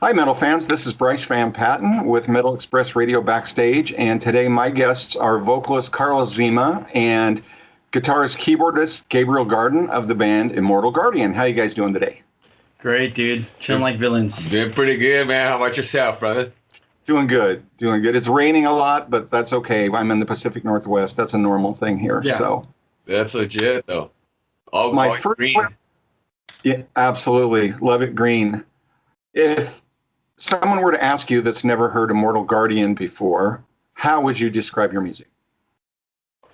Hi, metal fans. This is Bryce Van Patten with Metal Express Radio Backstage, and today my guests are vocalist Carlos Zema and guitarist keyboardist Gabriel Garden of the band Immortal Guardian. How you guys doing today? Great, dude. Chilling like villains. Doing pretty good, man. How about yourself, brother? Doing good. It's raining a lot, but that's okay. I'm in the Pacific Northwest. That's a normal thing here. Yeah. So that's legit, though. My first green. Yeah, absolutely. Love it green. If someone were to ask you that's never heard Immortal Guardian before, how would you describe your music?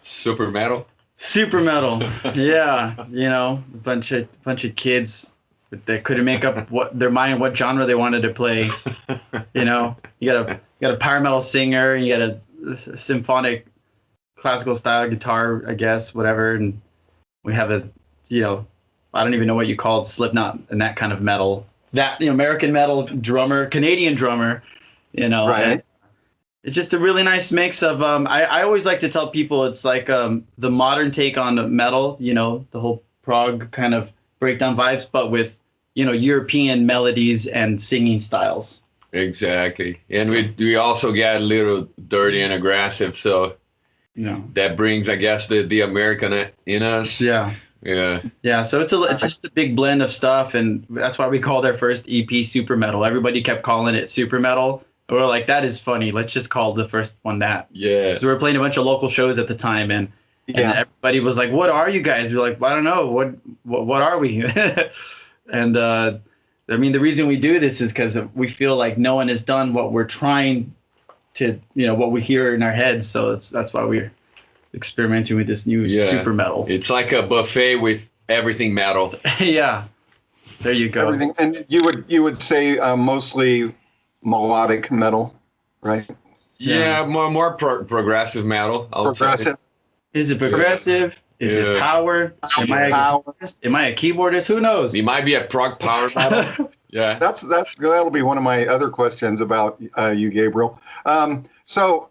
Super metal. Super metal. Yeah, a bunch of kids that couldn't make up what genre they wanted to play. You got a power metal singer, you got a symphonic classical style guitar, I guess, whatever, and we have I don't even know what you called Slipknot and that kind of metal. That American metal drummer, Canadian drummer, Right. It's just a really nice mix of I always like to tell people it's like the modern take on metal, the whole prog kind of breakdown vibes, but with European melodies and singing styles. Exactly. And we also get a little dirty and aggressive, so that brings, I guess, the American in us. Yeah, so it's just a big blend of stuff, and that's why we called our first EP Super Metal. Everybody kept calling it Super Metal. And we're like, that is funny. Let's just call the first one that. Yeah. So we were playing a bunch of local shows at the time, and everybody was like, "What are you guys?" We're like, "I don't know. What are we?" And the reason we do this is because we feel like no one has done what we're trying to, what we hear in our heads. So that's why we're experimenting with this new super metal. It's like a buffet with everything metal. Yeah, there you go. Everything, and you would say mostly melodic metal, right? Yeah, more progressive metal. Progressive. Is it progressive? Is it power? Am I a keyboardist? Who knows? You might be a prog power metal. Yeah. That'll be one of my other questions about you, Gabriel. So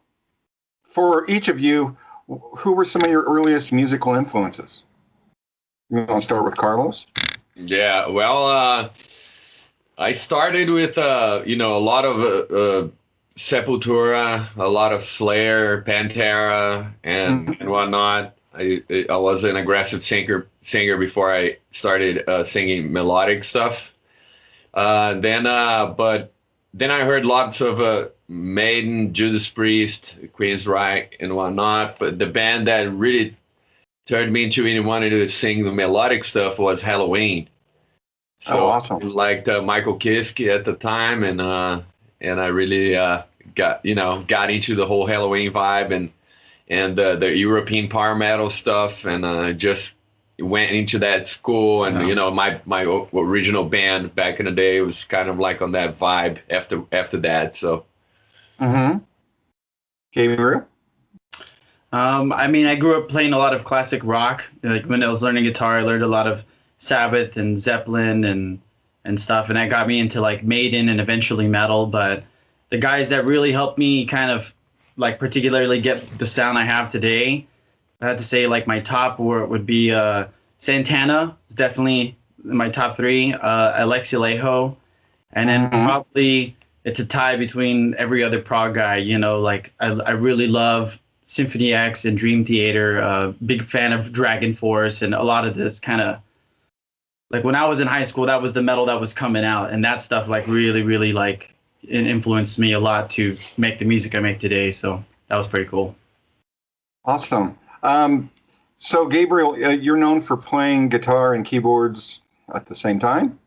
for each of you, who were some of your earliest musical influences? You want to start with Carlos? Yeah, well, I started with, a lot of Sepultura, a lot of Slayer, Pantera, and whatnot. I was an aggressive singer before I started singing melodic stuff. Then I heard lots of Maiden, Judas Priest, Queensryche, and whatnot. But the band that really turned me into it and wanted to sing the melodic stuff was Halloween. So awesome! I liked Michael Kiske at the time, and I really got into the whole Halloween vibe and the European power metal stuff, and just went into that school. And my original band back in the day was kind of like on that vibe after that. So. Gabriel? I grew up playing a lot of classic rock. Like when I was learning guitar, I learned a lot of Sabbath and Zeppelin and stuff, and that got me into like Maiden and eventually metal. But the guys that really helped me kind of like particularly get the sound I have today, I had to say like my top would be Santana, is definitely my top three, Alexi Laiho, and then probably it's a tie between every other prog guy. Like I really love Symphony X and Dream Theater. Big fan of Dragon Force and a lot of this kind of like when I was in high school, that was the metal that was coming out, and that stuff like really, really like it influenced me a lot to make the music I make today. So that was pretty cool. Awesome. So Gabriel, you're known for playing guitar and keyboards at the same time?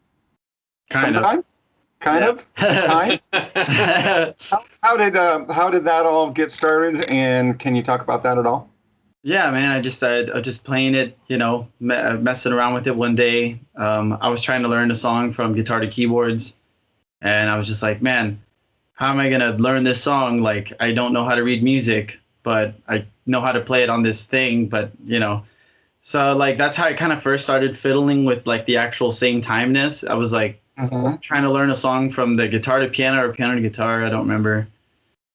Kind of. How did that all get started, and can you talk about that at all? Yeah, man, I just playing it, messing around with it one day. I was trying to learn a song from guitar to keyboards, and I was just like, man, how am I going to learn this song? Like, I don't know how to read music, but I know how to play it on this thing, but, So, like, that's how I kind of first started fiddling with, like, the actual same timeness. I was, like, trying to learn a song from the guitar to piano or piano to guitar. I don't remember.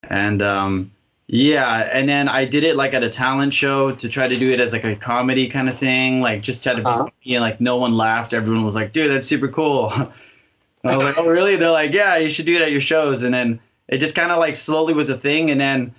And, and then I did it, like, at a talent show to try to do it as, like, a comedy kind of thing. Like, just try to be funny, and, like, no one laughed. Everyone was like, dude, that's super cool. I was like, oh, really? They're like, yeah, you should do it at your shows. And then it just kind of like slowly was a thing. And then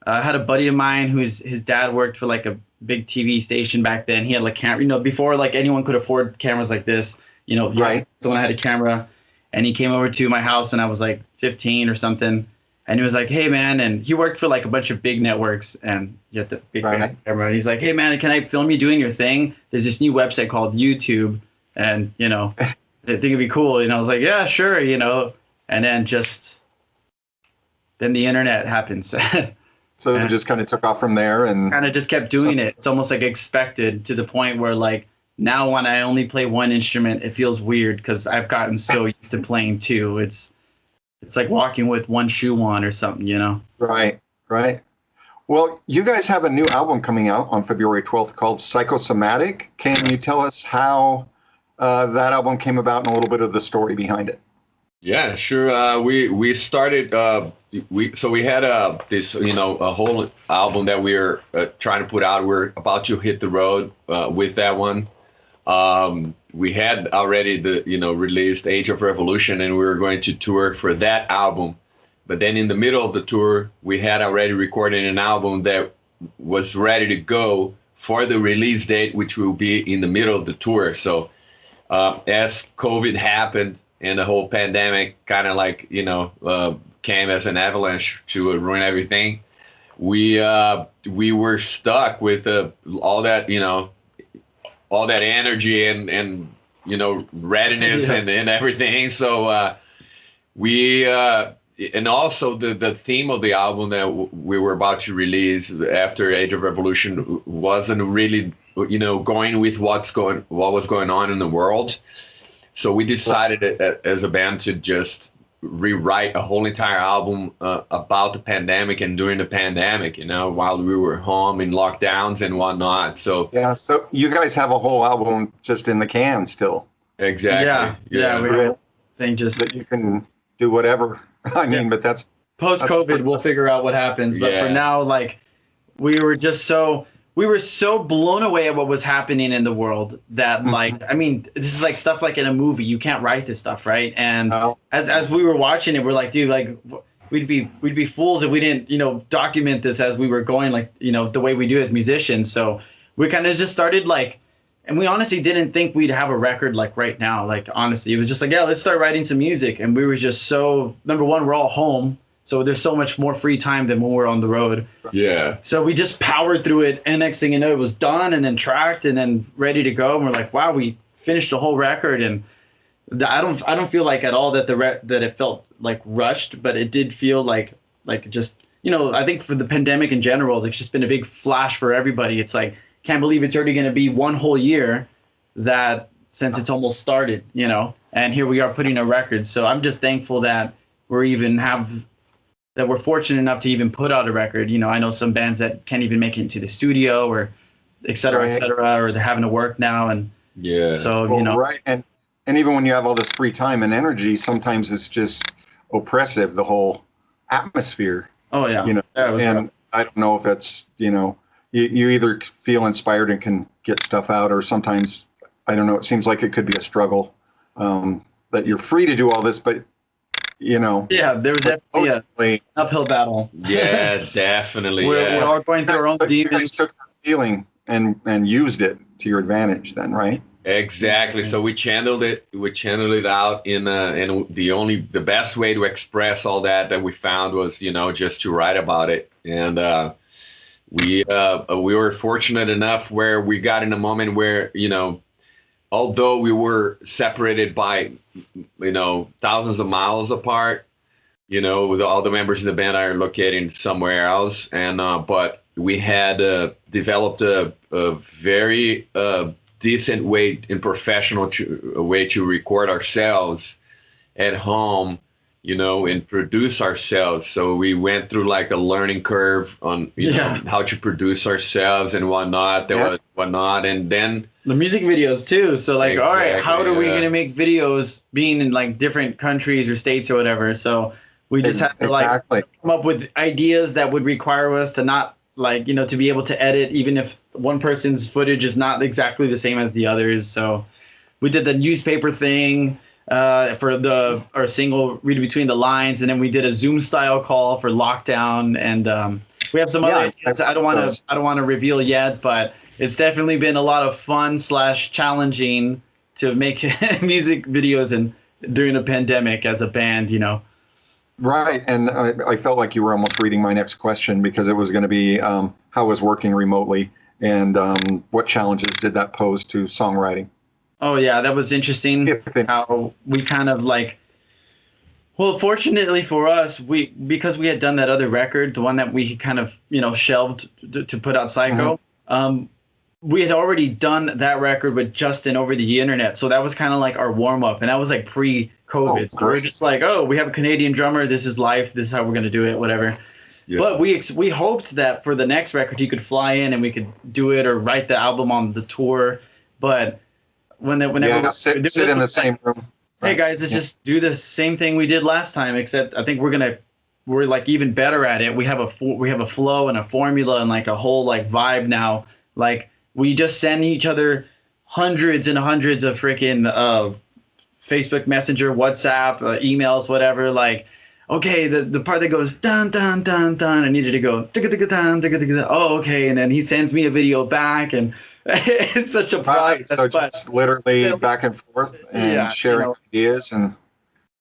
I had a buddy of mine his dad worked for like a big TV station back then. He had like camera, before like anyone could afford cameras like this, Right. Someone had a camera, and he came over to my house when I was like 15 or something. And he was like, hey, man. And he worked for like a bunch of big networks, and you have the big fancy camera. And he's like, hey, man, can I film you doing your thing? There's this new website called YouTube. And, I think it'd be cool. I was like, yeah, sure. And then then the internet happens. So it just kind of took off from there, and kind of just kept doing it. It's almost like expected, to the point where like now when I only play one instrument, it feels weird because I've gotten so used to playing two. It's like walking with one shoe on or something, Right. Well, you guys have a new album coming out on February 12th called Psychosomatic. Can you tell us how that album came about and a little bit of the story behind it? Yeah, sure. We started. We had this a whole album that we're trying to put out. We're about to hit the road with that one. We had already released Age of Revolution, and we were going to tour for that album. But then in the middle of the tour, we had already recorded an album that was ready to go for the release date, which will be in the middle of the tour. So as COVID happened and the whole pandemic kind of like, came as an avalanche to ruin everything, we were stuck with all that energy and readiness and everything. So and also the theme of the album that we were about to release after Age of Revolution wasn't really, going with what was going on in the world. So we decided as a band to just rewrite a whole entire album about the pandemic and during the pandemic, while we were home in lockdowns and whatnot. So yeah, so you guys have a whole album just in the can still. Exactly. Yeah. We think just that you can do whatever. I mean, but that's post-COVID. We'll figure out what happens. But for now, like we were so blown away at what was happening in the world that like, I mean, this is like stuff like in a movie. You can't write this stuff, right? And as we were watching it, we're like, dude, like we'd be fools if we didn't, document this as we were going, like, the way we do as musicians. So we kind of just started like, and we honestly didn't think we'd have a record like right now. Like, honestly, it was just like, yeah, let's start writing some music. And we were just so, number one, we're all home. So there's so much more free time than when we're on the road. Yeah. So we just powered through it. And next thing you know, it was done and then tracked and then ready to go. And we're like, wow, we finished the whole record. And I don't feel like at all that that it felt like rushed, but it did feel like just, I think for the pandemic in general, it's just been a big flash for everybody. It's like, can't believe it's already going to be one whole year since it's almost started, and here we are putting a record. So I'm just thankful that we're fortunate enough to even put out a record. I know some bands that can't even make it into the studio or et cetera, or they're having to work now. And so, Right. And even when you have all this free time and energy, sometimes it's just oppressive, the whole atmosphere. Oh yeah. And I don't know if that's, you either feel inspired and can get stuff out, or sometimes, I don't know, it seems like it could be a struggle, that you're free to do all this, but, Yeah, there was definitely an uphill battle. Yeah, definitely. We're all going through our own demons. You guys took that feeling and used it to your advantage then, right? Exactly. So we channeled it out in the best way to express all that we found was, just to write about it. And, we were fortunate enough where we got in a moment where, although we were separated by, thousands of miles apart, with all the members of the band are located somewhere else. And, but we had developed a very decent way and professional way to record ourselves at home, and produce ourselves. So we went through like a learning curve on, how to produce ourselves and whatnot. And then the music videos too. So like, all right, how are we going to make videos being in like different countries or states or whatever? So we just had to come up with ideas that would require us to not like, to be able to edit, even if one person's footage is not exactly the same as the others. So we did the newspaper thing. for our single Read Between the Lines, and then we did a Zoom style call for lockdown, and we have some other ideas I don't want to reveal yet, but it's definitely been a lot of fun / challenging to make music videos and during a pandemic as a band, Right, and I felt like you were almost reading my next question, because it was going to be how was working remotely, and what challenges did that pose to songwriting? Oh yeah, that was interesting. How we kind of well, fortunately for us, because we had done that other record, the one that we kind of shelved to put out, Psycho. We had already done that record with Justin over the internet, so that was kind of like our warm up, and that was like pre-COVID. So we're just like, oh, we have a Canadian drummer. This is life. This is how we're gonna do it. Whatever. Yeah. But we hoped that for the next record he could fly in and we could do it or write the album on the tour. But whenever sit in the same room. Hey guys, let's just do the same thing we did last time, except I think we're like even better at it. We have a flow and a formula and like a whole like vibe now. Like we just send each other hundreds and hundreds of freaking Facebook Messenger, WhatsApp, emails, whatever. Like, okay, the part that goes dun dun dun dun, I needed to go dun dun dun. Oh, okay, and then he sends me a video back, and it's such a process. So just literally back and forth and sharing ideas, and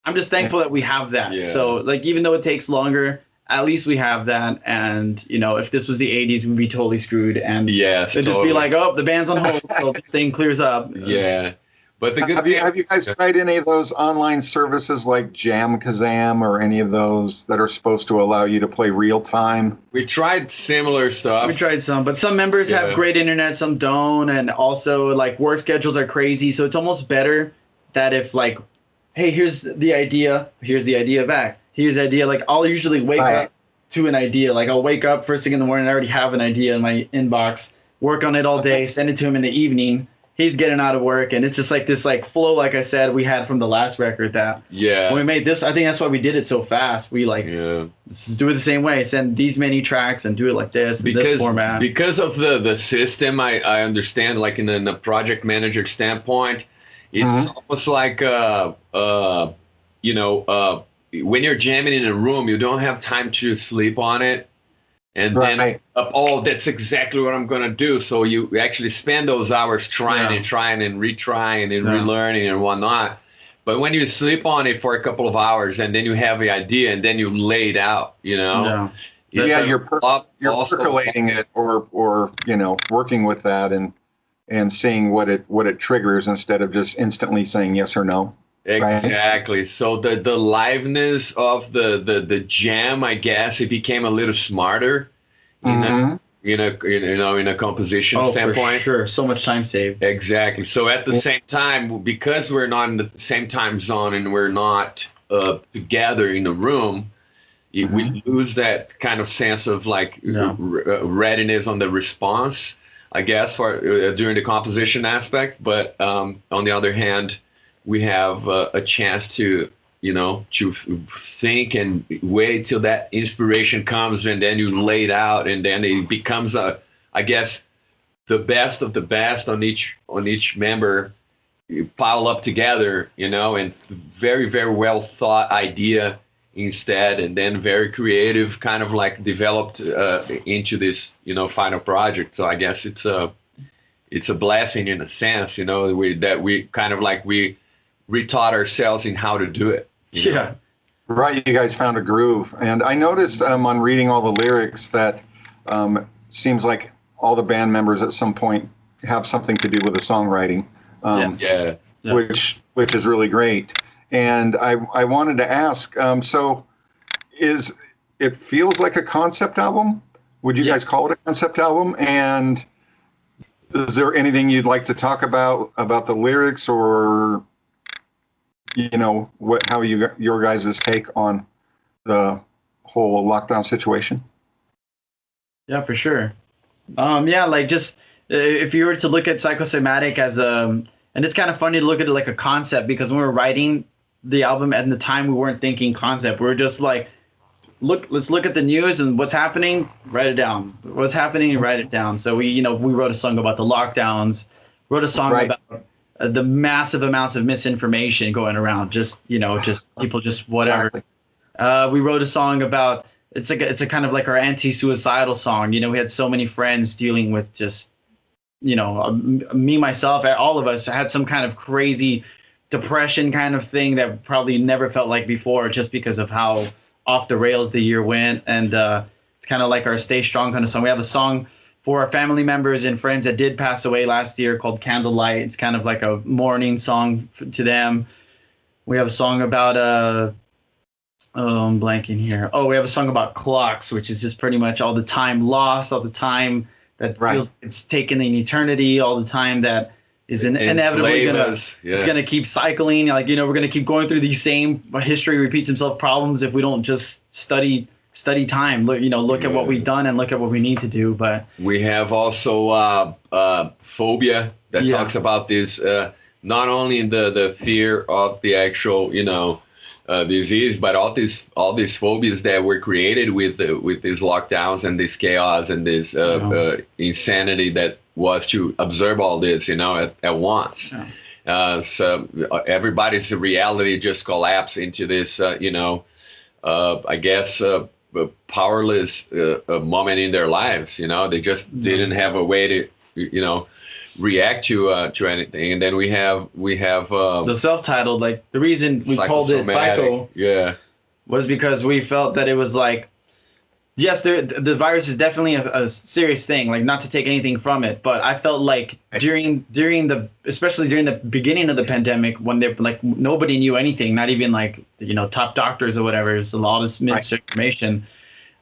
I'm just thankful that we have that. Yeah. So like, even though it takes longer, at least we have that. And if this was the 80s, we'd be totally screwed. And it'd just be like, oh, the band's on hold, so this thing clears up. Yeah. But have you guys tried any of those online services like Kazam or any of those that are supposed to allow you to play real time? We tried similar stuff. We tried some, but some members have great internet, some don't, and also like work schedules are crazy. So it's almost better that if like, hey, here's the idea back. Here's the idea. Like I'll usually wake up to an idea. Like I'll wake up first thing in the morning, I already have an idea in my inbox, work on it all day, send it to him in the evening. He's getting out of work, and it's just like this like flow, like I said, we had from the last record that when we made this, I think that's why we did it so fast. We let's do it the same way, send these many tracks and do it like this, in this format. Because of the system, I understand, like in the project manager standpoint, it's almost like when you're jamming in a room, you don't have time to sleep on it. And then, that's exactly what I'm going to do. So you actually spend those hours trying and retrying and relearning and whatnot. But when you sleep on it for a couple of hours and then you have the idea and then you lay it out, you're percolating it or working with that and seeing what it triggers instead of just instantly saying yes or no. Exactly. Right? So the liveness of the jam, I guess, it became a little smarter in a composition standpoint. For sure. So much time saved. Exactly. So at the same time, because we're not in the same time zone and we're not together in a room, we lose that kind of sense of like readiness on the response, I guess, for during the composition aspect. But on the other hand, we have a chance to think and wait till that inspiration comes, and then you lay it out, and then it becomes I guess the best of the best on each member. You pile up together, and very, very well thought idea instead, and then very creative, kind of like developed into this final project. So I guess it's a blessing in a sense, we kind of like we retaught ourselves in how to do it. Yeah. Right. You guys found a groove. And I noticed on reading all the lyrics that seems like all the band members at some point have something to do with the songwriting, which is really great. And I wanted to ask, so it feels like a concept album? Would you guys call it a concept album? And is there anything you'd like to talk about the lyrics, or how your guys' take on the whole lockdown situation? Yeah, for sure. Like just if you were to look at Psychosomatic as and it's kind of funny to look at it like a concept, because when we were writing the album at the time, we weren't thinking concept. We were just like, let's look at the news and what's happening, write it down. What's happening, write it down. So we wrote a song about the lockdowns, wrote a song about the massive amounts of misinformation going around. Just people just whatever. Exactly. We wrote a song about it's a kind of like our anti-suicidal song. We had so many friends dealing with just me, myself, all of us had some kind of crazy depression kind of thing that probably never felt like before, just because of how off the rails the year went. And it's kind of like our stay strong kind of song. We have a song for our family members and friends that did pass away last year called Candlelight. It's kind of like a mourning song to them. We have a song about I'm blanking here. Oh, we have a song about clocks, which is just pretty much all the time lost, all the time that feels it's taken in eternity, all the time that is inevitably it's gonna keep cycling. Like, we're gonna keep going through these same history repeats itself problems if we don't just study time. Look at what we've done and look at what we need to do. But we have also phobia that talks about this, not only the fear of the actual disease, but all these phobias that were created with these lockdowns and this chaos and this insanity that was to observe all this at once. So everybody's reality just collapsed into this I guess powerless moment in their lives. They just didn't have a way to react to anything. And then we have the self-titled, like the reason we called it Psycho was because we felt that it was like, yes, the virus is definitely a serious thing, like not to take anything from it, but I felt like especially during the beginning of the pandemic, when they like nobody knew anything, not even like top doctors or whatever, it's a lot of misinformation.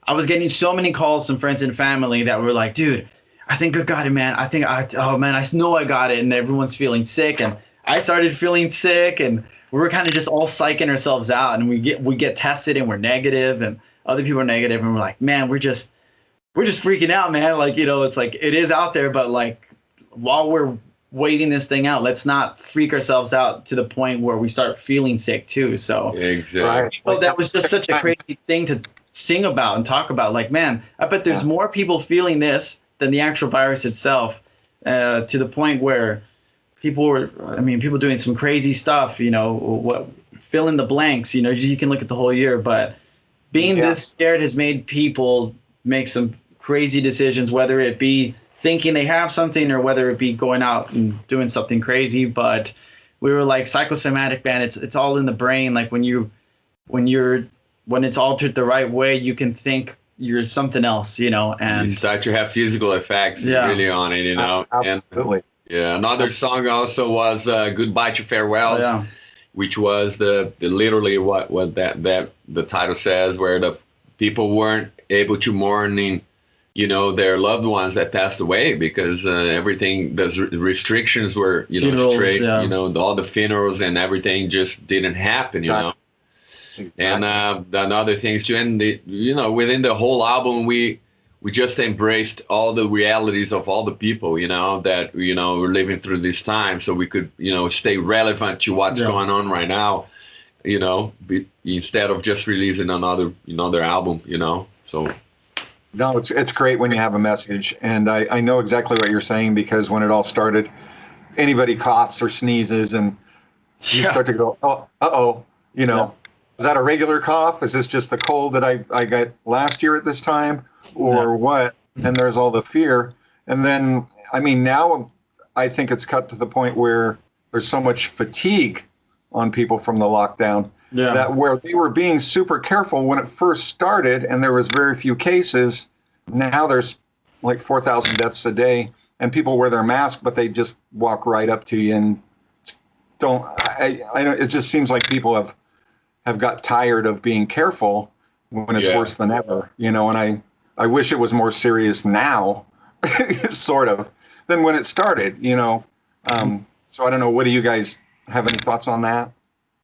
I was getting so many calls from friends and family that were like, dude, I think I got it, man. I know I got it. And everyone's feeling sick. And I started feeling sick, and we were kind of just all psyching ourselves out. And we get tested and we're negative, and other people are negative. And we're like, man, we're just freaking out, man. Like, it's like, it is out there, but like, while we're waiting this thing out, let's not freak ourselves out to the point where we start feeling sick too. So exactly. Well, that was just such a crazy thing to sing about and talk about. Like, man, I bet there's more people feeling this than the actual virus itself, to the point where people doing some crazy stuff, fill in the blanks, you can look at the whole year, but being this scared has made people make some crazy decisions, whether it be thinking they have something or whether it be going out and doing something crazy. But we were like, psychosomatic, man, it's all in the brain. Like when it's altered the right way, you can think you're something else, and you start to have physical effects really on it, Absolutely. And another song also was Goodbye to Farewells, which was the literally what that the title says, where the people weren't able to mourn their loved ones that passed away because everything, those restrictions were funerals, straight, all the funerals and everything just didn't happen, Exactly. And another things too, and within the whole album, we just embraced all the realities of all the people, that we're living through this time, so we could stay relevant to what's going on right now, instead of just releasing another album, So No, it's great when you have a message, and I know exactly what you're saying, because when it all started, anybody coughs or sneezes, and you start to go, is that a regular cough? Is this just the cold that I got last year at this time, or what? And there's all the fear. And then, now I think it's cut to the point where there's so much fatigue on people from the lockdown that where they were being super careful when it first started and there was very few cases, now there's like 4,000 deaths a day, and people wear their mask, but they just walk right up to you and don't. I know, it just seems like people have got tired of being careful when it's worse than ever, and I wish it was more serious now, sort of, than when it started, So I don't know. What do you guys have any thoughts on that?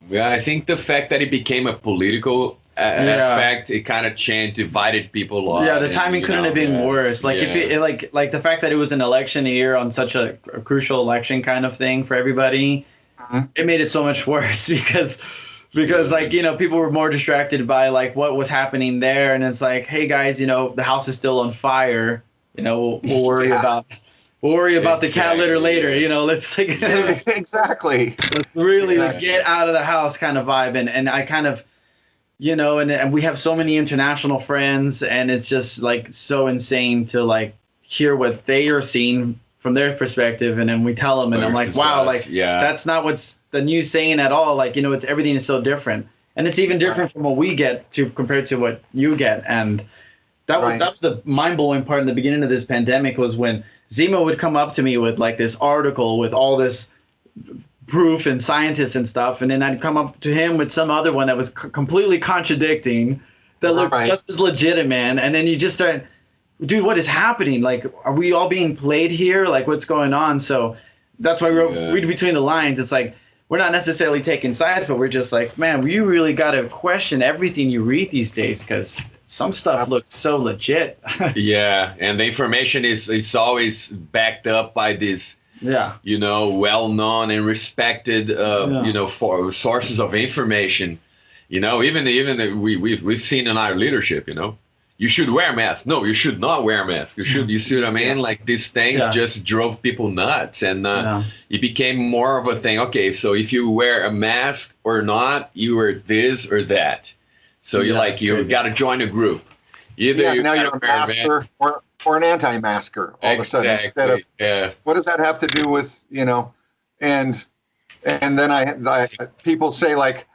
Yeah, I think the fact that it became a political aspect, it kind of divided people. The timing couldn't have been worse. Like if it like the fact that it was an election year on such a crucial election kind of thing for everybody, it made it so much worse because people were more distracted by like what was happening there, and it's like, hey guys, the house is still on fire. We'll worry about we'll worry about the cat litter later. Yeah. You know, let's like Exactly. let's really like Exactly. get out of the house kind of vibe. And I kind of, you know, and we have so many international friends, and it's just like so insane to like hear what they are seeing from their perspective, and then we tell them, and I'm like, Versus wow, us, like yeah. that's not what's the news saying at all. Like, you know, it's everything is so different, and it's even different from what we get to compared to what you get. And that was the mind blowing part in the beginning of this pandemic, was when Zema would come up to me with like this article with all this proof and scientists and stuff, and then I'd come up to him with some other one that was completely contradicting, that looked just as legitimate, and then you just start, dude, what is happening? Like, are we all being played here? Like, what's going on? So that's why we read between the lines. It's like, we're not necessarily taking sides, but we're just like, man, you really got to question everything you read these days, because some stuff looks so legit. Yeah, and the information is always backed up by this, you know, well-known and respected, you know, for sources of information. You know, even we've seen in our leadership, you know, you should wear masks. No, you should not wear masks. You see what I mean? Like, these things just drove people nuts, and it became more of a thing. Okay, so if you wear a mask or not, you are this or that. So you're like, you've got to join a group. Either now you're a masker or an anti-masker all of a sudden, instead of what does that have to do with, you know? And then I people say like,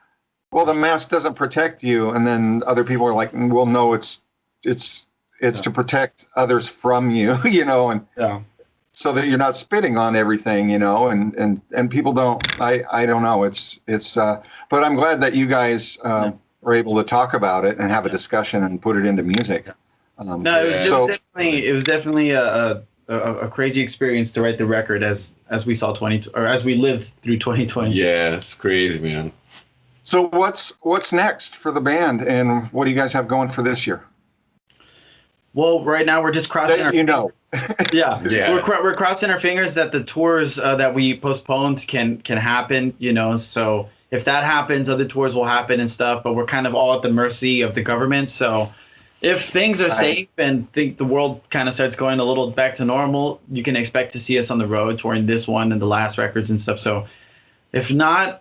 well, the mask doesn't protect you, and then other people are like, well, no, it's to protect others from you, you know, and so that you're not spitting on everything, you know, and people don't. I don't know. It's but I'm glad that you guys were able to talk about it and have a discussion and put it into music. No, it was definitely a crazy experience to write the record as we saw as we lived through 2020. Yeah, it's crazy, man. So what's next for the band, and what do you guys have going for this year? Well, right now we're just crossing our fingers. We're crossing our fingers that the tours that we postponed can happen, you know. So if that happens, other tours will happen and stuff, but we're kind of all at the mercy of the government. So if things are safe and think the world kind of starts going a little back to normal, you can expect to see us on the road touring this one and the last records and stuff. So if not,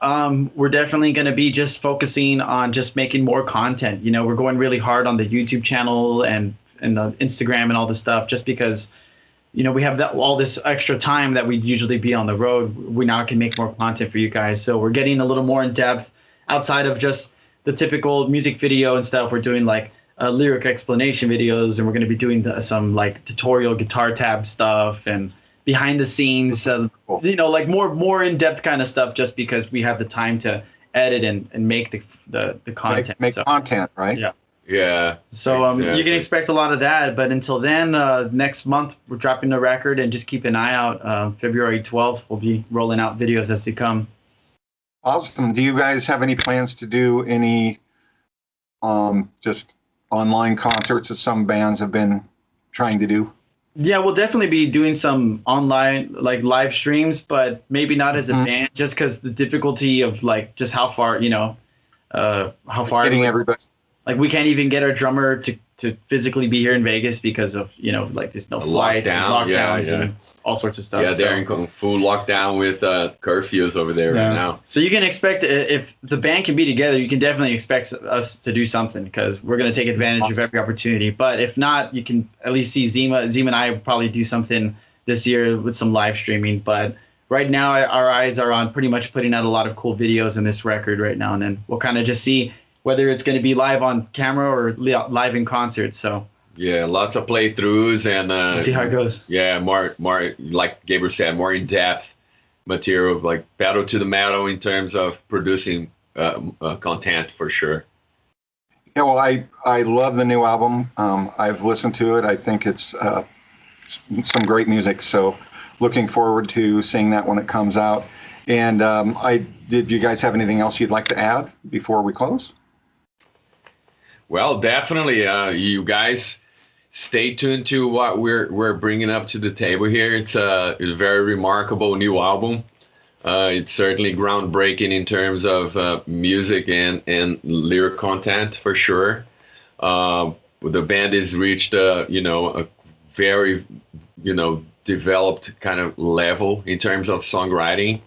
we're definitely going to be just focusing on just making more content. You know, we're going really hard on the YouTube channel and the Instagram and all this stuff, just because, you know, we have all this extra time that we'd usually be on the road. We now can make more content for you guys. So we're getting a little more in depth outside of just the typical music video and stuff. We're doing like lyric explanation videos, and we're going to be doing some like tutorial guitar tab stuff and behind the scenes, you know, like more in-depth kind of stuff, just because we have the time to edit and make the content. Make content, right? Yeah. So exactly. You can expect a lot of that. But until then, next month we're dropping the record, and just keep an eye out. February 12th, we'll be rolling out videos as they come. Awesome. Do you guys have any plans to do any just online concerts that some bands have been trying to do? Yeah, we'll definitely be doing some online like live streams, but maybe not as a band, just because the difficulty of like just how far, you know, how far getting everybody. Like, we can't even get our drummer to physically be here in Vegas because of, you know, like there's no flights and lockdowns and all sorts of stuff. Yeah, they're in full lockdown with curfews over there right now. So you can expect, if the band can be together, you can definitely expect us to do something, because we're going to take advantage of every opportunity. But if not, you can at least see Zema and I will probably do something this year with some live streaming. But right now our eyes are on pretty much putting out a lot of cool videos in this record right now, and then we'll kind of just see whether it's going to be live on camera or live in concert. So yeah, lots of playthroughs, and we'll see how it goes. Yeah, more like Gabriel said, more in depth material, like pedal to the metal in terms of producing content for sure. Yeah, well, I love the new album. I've listened to it. I think it's some great music. So looking forward to seeing that when it comes out. And did you guys have anything else you'd like to add before we close? Well, definitely. You guys stay tuned to what we're bringing up to the table here. It's a very remarkable new album. It's certainly groundbreaking in terms of music and lyric content for sure. The band has reached a very developed kind of level in terms of songwriting.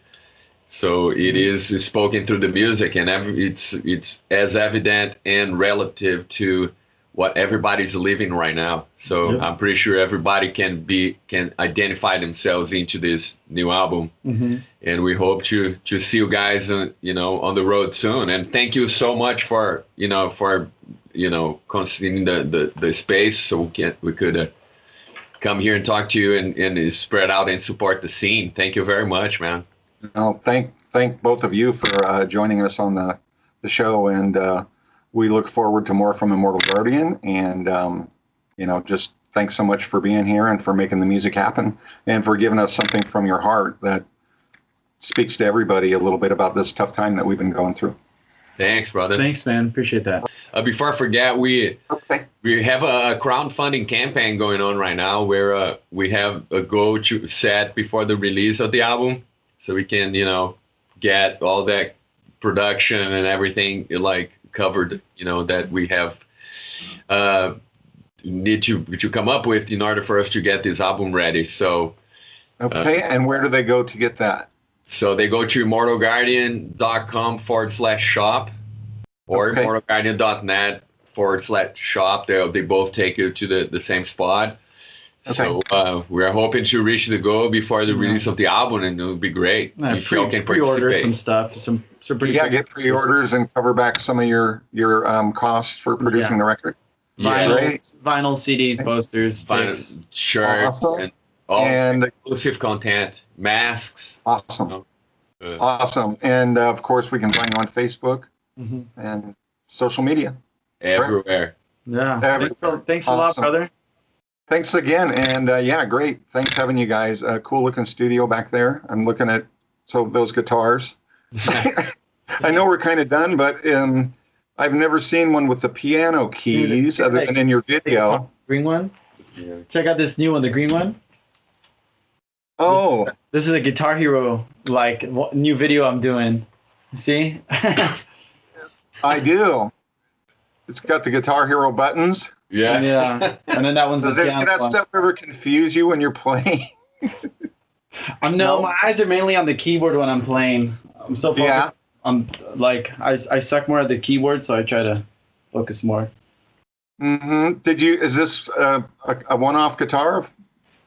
So it is spoken through the music, and it's as evident and relative to what everybody's living right now. So I'm pretty sure everybody can identify themselves into this new album, and we hope to see you guys, on the road soon. And thank you so much for considering the space so we could come here and talk to you and spread out and support the scene. Thank you very much, man. Well, thank both of you for joining us on the show, and we look forward to more from Immortal Guardian. And just thanks so much for being here and for making the music happen, and for giving us something from your heart that speaks to everybody a little bit about this tough time that we've been going through. Thanks, brother. Thanks, man. Appreciate that. Before I forget, we have a crowdfunding campaign going on right now where we have a goal to set before the release of the album, so we can, get all that production and everything covered, that we have need to come up with in order for us to get this album ready. So, and where do they go to get that? So they go to immortalguardian.com/shop or immortalguardian.net/shop. They both take you to the same spot. So we're hoping to reach the goal before the release of the album, and it would be great if you can pre-order some stuff. Some pretty get pre-orders and cover back some of your costs for producing the record. Vinyl, CDs, posters, shirts, and exclusive content, masks. Awesome. Awesome. And of course, we can find you on Facebook and social media. Everywhere. Yeah. Thanks a lot, brother. Thanks again. And great. Thanks having you guys. Cool looking studio back there. I'm looking at those guitars. I know we're kind of done, but I've never seen one with the piano keys other than in your video. Green one? Yeah. Check out this new one, the green one. Oh. This is a Guitar Hero, new video I'm doing. See? I do. It's got the Guitar Hero buttons. Yeah. Yeah. And then that one's Does that stuff ever confuse you when you're playing? No, my eyes are mainly on the keyboard when I'm playing. I'm so focused. Yeah. I'm I suck more at the keyboard, so I try to focus more. Is this a one-off guitar?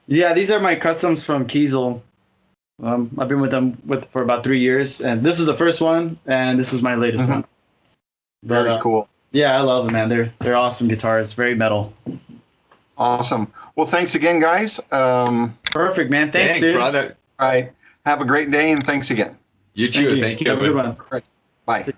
Yeah, these are my customs from Kiesel. I've been with them for about 3 years, and this is the first one, and this is my latest one. Very cool. Yeah, I love them, man. They're awesome guitars. Very metal. Awesome. Well, thanks again, guys. Perfect, man. Thanks, dude. Brother. All right. Have a great day, and thanks again. You too. Thank you. Have a good one. Right. Bye.